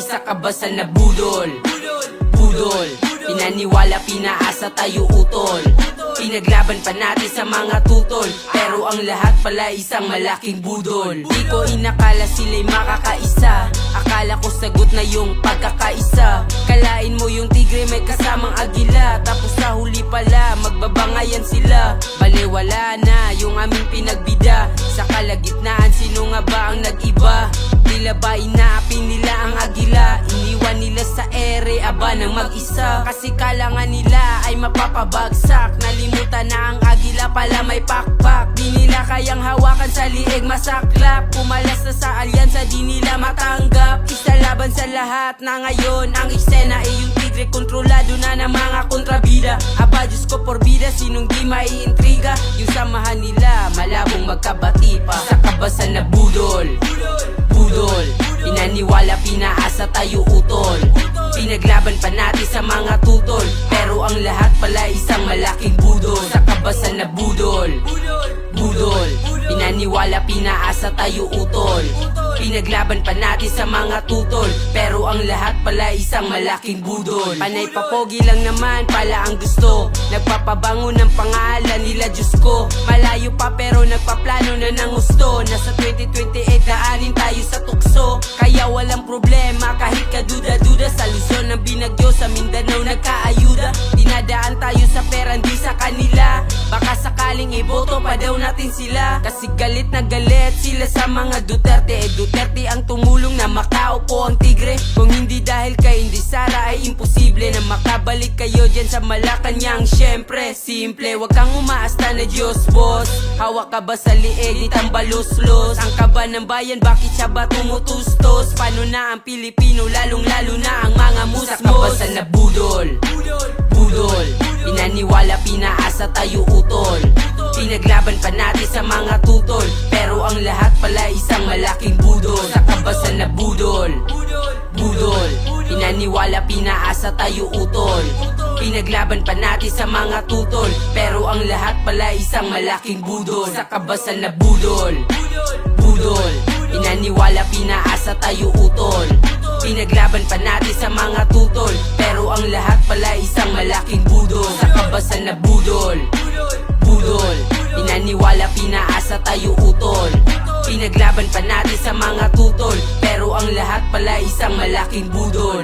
Isa ka ba sa nabudol? Budol, pinaniwala, pinaasa tayo utol. Pinaglaban pa natin sa mga tutol, pero ang lahat pala isang malaking budol. Di ko inakala sila'y makakaisa, akala ko sagot na yung pagkakaisa. Kalain mo yung tigre may kasamang agila, tapos sa huli pala magbabangayan sila. Balewala na yung aming pinagbida, sa kalagitnaan sino nga ba ang nag-iba? Tila ba inaapin nila ang agila, iniwan nila sa ere aba ng mag-isa. Kasi kalangan nila ay mapapabagsak, nalimutan na ang agila pala may pakpak. Di nila kayang hawakan sa liig masaklap, pumalas na sa alyansa di nila matanggap. Isa laban sa lahat na ngayon ang eksena ay yung tigre kontrolado na ng mga kontrabida. Aba Diyos ko porbida, sinong di maiintriga? Yung samahan nila malabong magkabati pa. Sa kabasan na budol, budol, pinaniwala, pinaasa tayo utol. Pinaglaban pa natin sa mga tutol, pero ang lahat pala isang malaking budol. Sa kabasan na budol, budol, pinaniwala, pinaasa tayo utol. Pinaglaban pa natin sa mga tutol, pero ang lahat pala isang malaking budol. Panay papogi lang naman pala ang gusto, nagpapabango ng pangalan nila Diyos ko. Malayo pa pero nagpaplano na ng gusto, nasa 2028 daanin tayo sa tukso. Kaya walang problema kahit kaduda-duda, sa Luzon ng binagyo, sa Mindanao nagkaayuda. Dinadaan tayo sa pera, hindi sa kanila, baka sakaling iboto pa daw natin sila. Kasi galit na galit sila sa mga Duterte, Duterte ang tumulong na makaupo ang tigre. Kung hindi dahil kay Inday Sara ay imposible na makabalik kayo dyan sa Malacanang. Syempre, simple, wag kang umaasta na Diyos boss. Hawak ka ba sa liig, di tambalos-los? Ang kaba ng bayan, bakit siya ba tumutustos? Paano na ang Pilipino, lalong-lalo na ang mga musmos? Sa kabasan na budol, budol, pinaniwala, pinaasa tayo utol. Pinaglaban pa natin sa mga tutol, pero ang lahat pala isang malaking budol. Sa kabasan na budol, budol, pinaniwala, pinaasa tayo utol. Pinaglaban pa natin sa mga tutol, pero ang lahat pala isang malaking budol. Sa kabasan na budol, budol, pinaniwala, pinaasa tayo utol. Pinaglaban pa natin sa mga tutol, pero ang lahat pala isang malaking budol. Sa kabasan na budol, budol, pinaniwala, pinaasa tayo utol. Pinaglaban pa natin sa mga tutol, pero ang lahat pala isang malaking budol.